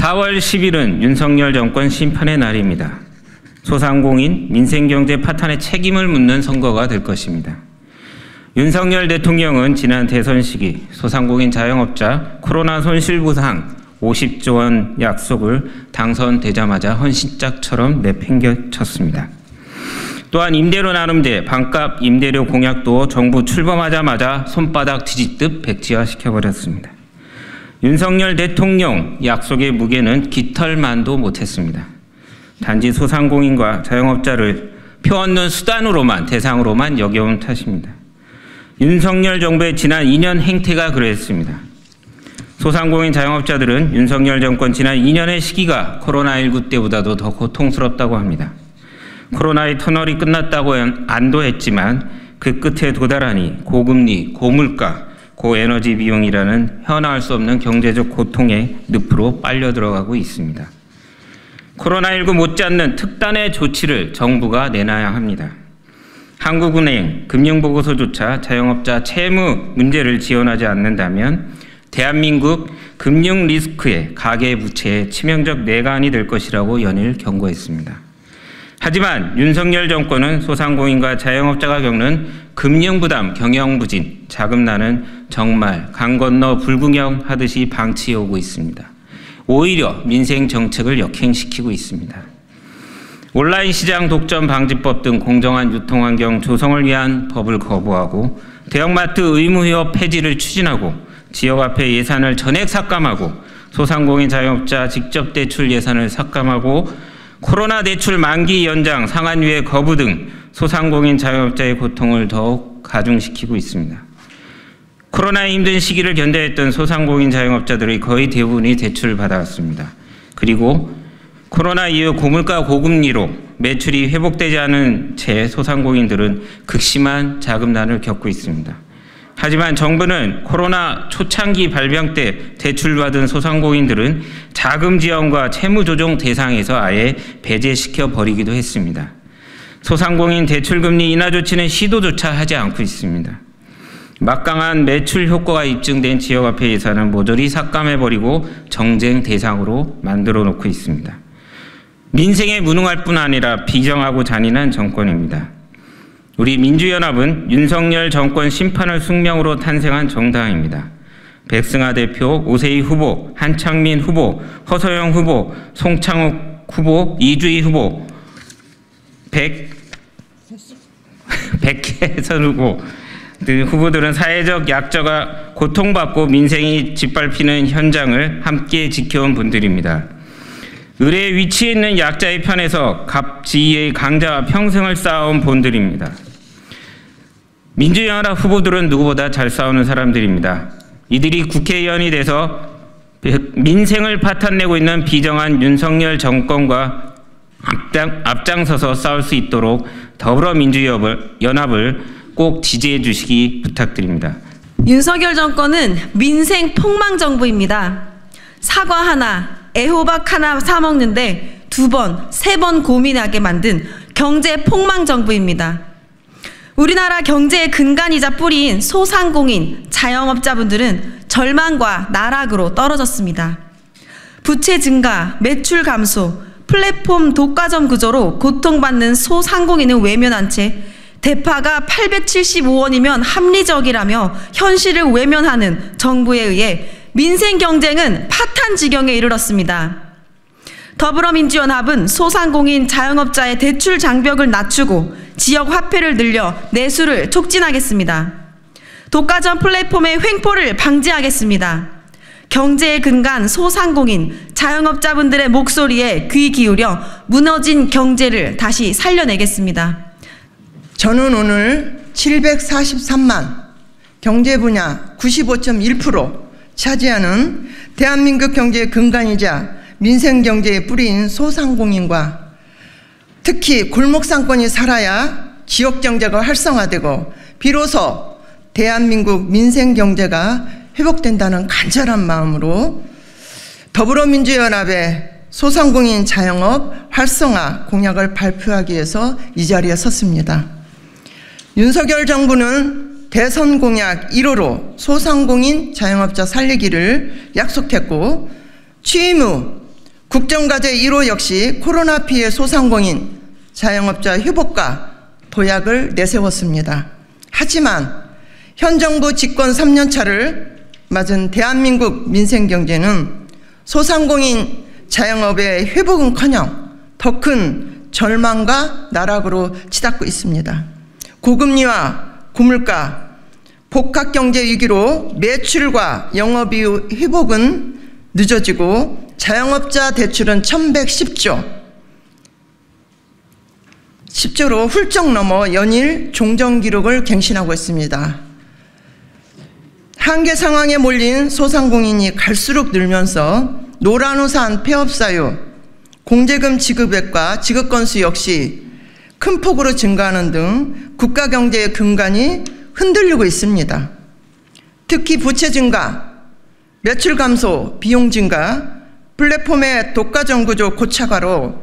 4월 10일은 윤석열 정권 심판의 날입니다. 소상공인, 민생경제 파탄의 책임을 묻는 선거가 될 것입니다. 윤석열 대통령은 지난 대선 시기 소상공인 자영업자 코로나 손실보상 50조 원 약속을 당선되자마자 헌신짝처럼 내팽개쳤습니다. 또한 임대료 나눔제, 반값 임대료 공약도 정부 출범하자마자 손바닥 뒤집듯 백지화시켜버렸습니다. 윤석열 대통령 약속의 무게는 깃털만도 못했습니다. 단지 소상공인과 자영업자를 표 얻는 수단으로만, 대상으로만 여겨온 탓입니다. 윤석열 정부의 지난 2년 행태가 그랬습니다. 소상공인 자영업자들은 윤석열 정권 지난 2년의 시기가 코로나19 때보다도 더 고통스럽다고 합니다. 코로나의 터널이 끝났다고 안도했지만 그 끝에 도달하니 고금리, 고물가, 고에너지 비용이라는 헤어나올 수 없는 경제적 고통의 늪으로 빨려 들어가고 있습니다. 코로나19 못지않는 특단의 조치를 정부가 내놔야 합니다. 한국은행 금융보고서조차 자영업자 채무 문제를 지원하지 않는다면 대한민국 금융 리스크에 가계부채에 치명적 내관이 될 것이라고 연일 경고했습니다. 하지만 윤석열 정권은 소상공인과 자영업자가 겪는 금융부담, 경영부진, 자금난은 정말 강 건너 불구경하듯이 방치해오고 있습니다. 오히려 민생 정책을 역행시키고 있습니다. 온라인 시장 독점 방지법 등 공정한 유통환경 조성을 위한 법을 거부하고 대형마트 의무휴업 폐지를 추진하고 지역화폐 예산을 전액 삭감하고 소상공인 자영업자 직접 대출 예산을 삭감하고 코로나 대출 만기 연장 상한유예 거부 등 소상공인 자영업자의 고통을 더욱 가중시키고 있습니다. 코로나의 힘든 시기를 견뎌했던 소상공인 자영업자들의 거의 대부분이 대출을 받아왔습니다. 그리고 코로나 이후 고물가 고금리로 매출이 회복되지 않은 채 소상공인들은 극심한 자금난을 겪고 있습니다. 하지만 정부는 코로나 초창기 발병 때 대출받은 소상공인들은 자금 지원과 채무 조정 대상에서 아예 배제시켜 버리기도 했습니다. 소상공인 대출금리 인하 조치는 시도조차 하지 않고 있습니다. 막강한 매출 효과가 입증된 지역화폐 예산은 모조리 삭감해버리고 정쟁 대상으로 만들어 놓고 있습니다. 민생에 무능할 뿐 아니라 비정하고 잔인한 정권입니다. 우리 민주연합은 윤석열 정권 심판을 숙명으로 탄생한 정당입니다. 백승하 대표, 오세희 후보, 한창민 후보, 허소영 후보, 송창욱 후보, 이주희 후보, 백혜선 후보 등 후보들은 사회적 약자가 고통받고 민생이 짓밟히는 현장을 함께 지켜온 분들입니다. 의뢰에 위치해 있는 약자의 편에서 갑지의 강자와 평생을 쌓아온 분들입니다. 민주연합 후보들은 누구보다 잘 싸우는 사람들입니다. 이들이 국회의원이 돼서 민생을 파탄내고 있는 비정한 윤석열 정권과 앞장서서 싸울 수 있도록 더불어민주연합을 꼭 지지해 주시기 부탁드립니다. 윤석열 정권은 민생 폭망 정부입니다. 사과 하나, 애호박 하나 사 먹는데 2번, 3번 고민하게 만든 경제 폭망 정부입니다. 우리나라 경제의 근간이자 뿌리인 소상공인, 자영업자분들은 절망과 나락으로 떨어졌습니다. 부채 증가, 매출 감소, 플랫폼 독과점 구조로 고통받는 소상공인은 외면한 채 대파가 875원이면 합리적이라며 현실을 외면하는 정부에 의해 민생 경쟁은 파탄 지경에 이르렀습니다. 더불어민주연합은 소상공인 자영업자의 대출 장벽을 낮추고 지역 화폐를 늘려 내수를 촉진하겠습니다. 독과점 플랫폼의 횡포를 방지하겠습니다. 경제의 근간 소상공인, 자영업자분들의 목소리에 귀 기울여 무너진 경제를 다시 살려내겠습니다. 저는 오늘 743만 경제 분야 95.1% 차지하는 대한민국 경제의 근간이자 민생 경제의 뿌리인 소상공인과 특히 골목상권이 살아야 지역 경제가 활성화되고 비로소 대한민국 민생 경제가 회복된다는 간절한 마음으로 더불어민주연합의 소상공인 자영업 활성화 공약을 발표하기 위해서 이 자리에 섰습니다. 윤석열 정부는 대선 공약 1호로 소상공인 자영업자 살리기를 약속했고 취임 후 국정과제 1호 역시 코로나 피해 소상공인, 자영업자 회복과 도약을 내세웠습니다. 하지만 현 정부 집권 3년차를 맞은 대한민국 민생경제는 소상공인 자영업의 회복은커녕 더 큰 절망과 나락으로 치닫고 있습니다. 고금리와 고물가, 복합경제 위기로 매출과 영업이익 회복은 늦어지고 자영업자 대출은 10조로 훌쩍 넘어 연일 종전 기록을 갱신하고 있습니다. 한계 상황에 몰린 소상공인이 갈수록 늘면서 노란우산 폐업 사유, 공제금 지급액과 지급 건수 역시 큰 폭으로 증가하는 등 국가 경제의 근간이 흔들리고 있습니다. 특히 부채 증가, 매출 감소, 비용 증가, 플랫폼의 독과점 구조 고착화로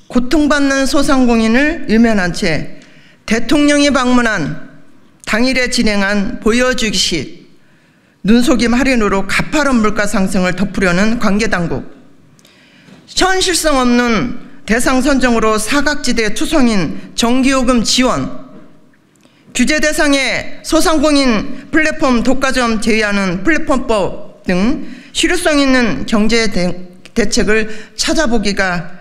고통받는 소상공인을 외면한 채 대통령이 방문한 당일에 진행한 보여주기식 눈속임 할인으로 가파른 물가 상승을 덮으려는 관계당국, 현실성 없는 대상 선정으로 사각지대 투성인 전기요금 지원, 규제 대상의 소상공인 플랫폼 독과점 제외하는 플랫폼법 등 실효성 있는 경제 대책을 찾아보기가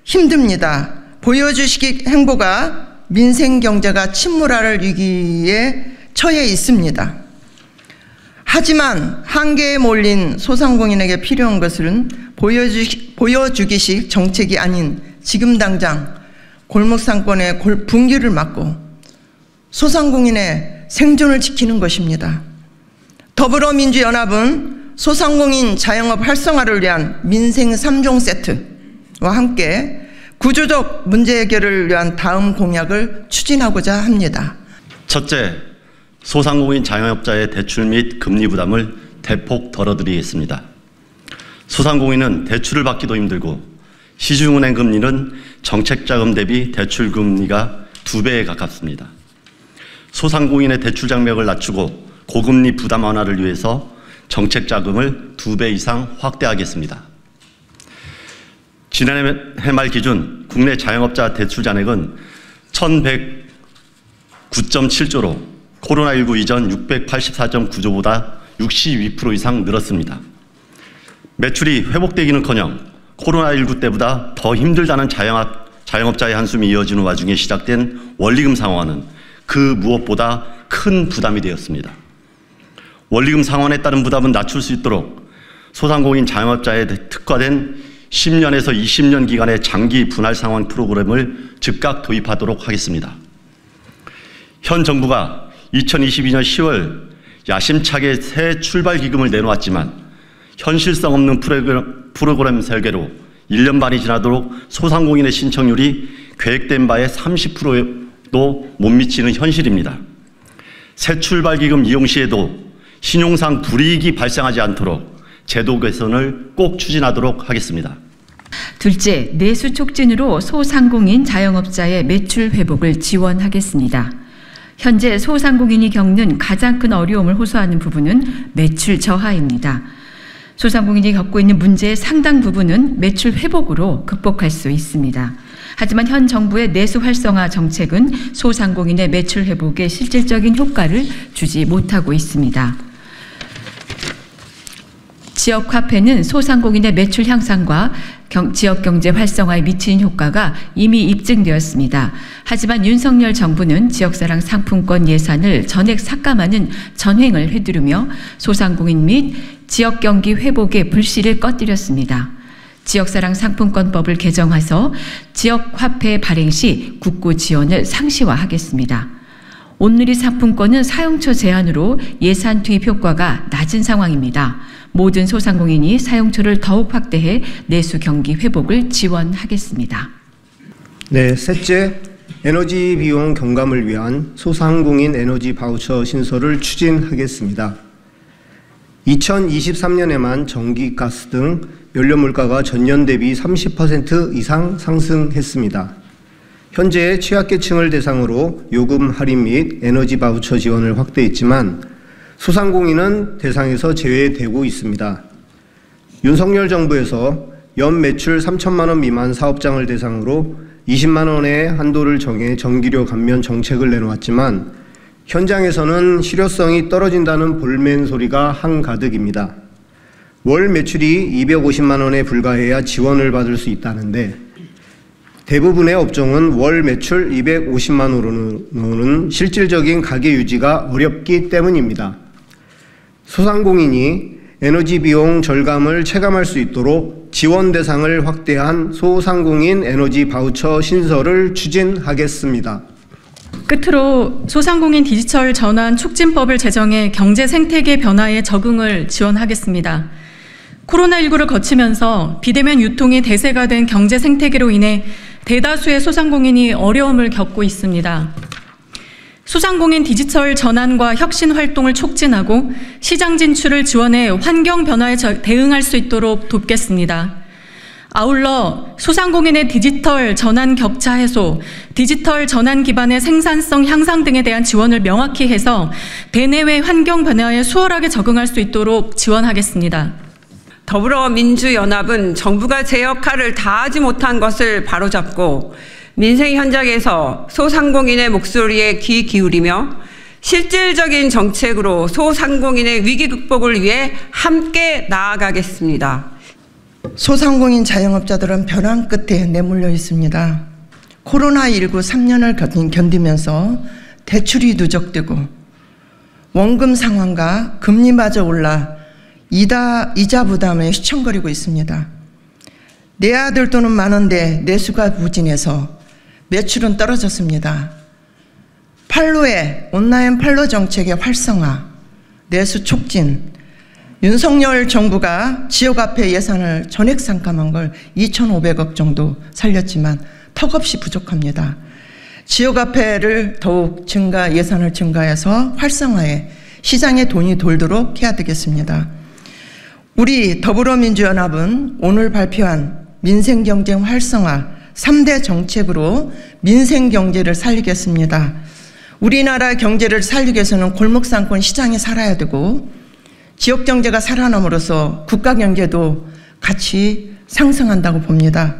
힘듭니다. 보여주식 행보가 민생경제가 침몰할 위기에 처해 있습니다. 하지만 한계에 몰린 소상공인에게 필요한 것은 보여주기식 정책이 아닌 지금 당장 골목상권의 붕괴를 막고 소상공인의 생존을 지키는 것입니다. 더불어민주연합은 소상공인 자영업 활성화를 위한 민생 3종 세트와 함께 구조적 문제 해결을 위한 다음 공약을 추진하고자 합니다. 첫째, 소상공인 자영업자의 대출 및 금리 부담을 대폭 덜어드리겠습니다. 소상공인은 대출을 받기도 힘들고 시중은행 금리는 정책자금 대비 대출 금리가 2배에 가깝습니다. 소상공인의 대출 장벽을 낮추고 고금리 부담 완화를 위해서 정책자금을 2배 이상 확대하겠습니다. 지난해 말 기준 국내 자영업자 대출 잔액은 1,109.7조로 코로나19 이전 684.9조보다 62% 이상 늘었습니다. 매출이 회복되기는커녕 코로나19 때보다 더 힘들다는 자영업자의 한숨이 이어지는 와중에 시작된 원리금 상환은 그 무엇보다 큰 부담이 되었습니다. 원리금 상환에 따른 부담은 낮출 수 있도록 소상공인 자영업자에 특화된 10년에서 20년 기간의 장기 분할 상환 프로그램을 즉각 도입하도록 하겠습니다. 현 정부가 2022년 10월 야심차게 새 출발 기금을 내놓았지만 현실성 없는 프로그램 설계로 1년 반이 지나도록 소상공인의 신청률이 계획된 바의 30%도 못 미치는 현실입니다. 새 출발 기금 이용 시에도 신용상 불이익이 발생하지 않도록 제도 개선을 꼭 추진하도록 하겠습니다. 둘째, 내수 촉진으로 소상공인 자영업자의 매출 회복을 지원하겠습니다. 현재 소상공인이 겪는 가장 큰 어려움을 호소하는 부분은 매출 저하입니다. 소상공인이 겪고 있는 문제의 상당 부분은 매출 회복으로 극복할 수 있습니다. 하지만 현 정부의 내수 활성화 정책은 소상공인의 매출 회복에 실질적인 효과를 주지 못하고 있습니다. 지역화폐는 소상공인의 매출 향상과 지역경제 활성화에 미치는 효과가 이미 입증되었습니다. 하지만 윤석열 정부는 지역사랑 상품권 예산을 전액 삭감하는 전횡을 휘두르며 소상공인 및 지역경기 회복의 불씨를 꺼뜨렸습니다. 지역사랑 상품권법을 개정해서 지역화폐 발행 시 국고 지원을 상시화하겠습니다. 온누리 상품권은 사용처 제한으로 예산 투입 효과가 낮은 상황입니다. 모든 소상공인이 사용처를 더욱 확대해 내수 경기 회복을 지원하겠습니다. 네, 셋째, 에너지 비용 경감을 위한 소상공인 에너지 바우처 신설을 추진하겠습니다. 2023년에만 전기, 가스 등 연료 물가가 전년 대비 30% 이상 상승했습니다. 현재 취약계층을 대상으로 요금 할인 및 에너지 바우처 지원을 확대했지만 소상공인은 대상에서 제외되고 있습니다. 윤석열 정부에서 연 매출 3천만 원 미만 사업장을 대상으로 20만 원의 한도를 정해 전기료 감면 정책을 내놓았지만 현장에서는 실효성이 떨어진다는 볼멘 소리가 한가득입니다. 월 매출이 250만 원에 불과해야 지원을 받을 수 있다는데 대부분의 업종은 월 매출 250만 원으로는 실질적인 가게 유지가 어렵기 때문입니다. 소상공인이 에너지 비용 절감을 체감할 수 있도록 지원 대상을 확대한 소상공인 에너지 바우처 신설을 추진하겠습니다. 끝으로 소상공인 디지털 전환 촉진법을 제정해 경제 생태계 변화에 적응을 지원하겠습니다. 코로나19를 거치면서 비대면 유통이 대세가 된 경제 생태계로 인해 대다수의 소상공인이 어려움을 겪고 있습니다. 소상공인 디지털 전환과 혁신 활동을 촉진하고 시장 진출을 지원해 환경 변화에 대응할 수 있도록 돕겠습니다. 아울러 소상공인의 디지털 전환 격차 해소, 디지털 전환 기반의 생산성 향상 등에 대한 지원을 명확히 해서 대내외 환경 변화에 수월하게 적응할 수 있도록 지원하겠습니다. 더불어민주연합은 정부가 제 역할을 다하지 못한 것을 바로잡고 민생 현장에서 소상공인의 목소리에 귀 기울이며 실질적인 정책으로 소상공인의 위기 극복을 위해 함께 나아가겠습니다. 소상공인 자영업자들은 벼랑 끝에 내몰려 있습니다. 코로나19 3년을 견디면서 대출이 누적되고 원금 상환과 금리마저 올라 이자 부담에 휘청거리고 있습니다. 내 아들 돈은 많은데 내수가 부진해서 매출은 떨어졌습니다. 팔로의 온라인 팔로 정책의 활성화, 내수 촉진, 윤석열 정부가 지역화폐 예산을 전액 삭감한 걸 2,500억 정도 살렸지만 턱없이 부족합니다. 지역화폐를 더욱 예산을 증가해서 활성화해 시장에 돈이 돌도록 해야 되겠습니다. 우리 더불어민주연합은 오늘 발표한 민생경제 활성화 3대 정책으로 민생경제를 살리겠습니다. 우리나라 경제를 살리기 위해서는 골목상권 시장이 살아야 되고 지역경제가 살아남으로써 국가경제도 같이 상승한다고 봅니다.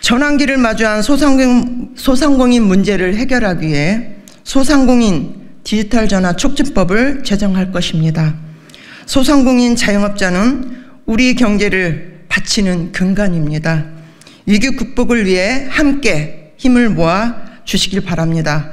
전환기를 마주한 소상공인 문제를 해결하기 위해 소상공인 디지털 전환 촉진법을 제정할 것입니다. 소상공인 자영업자는 우리 경제를 바치는 근간입니다. 위기 극복을 위해 함께 힘을 모아 주시길 바랍니다.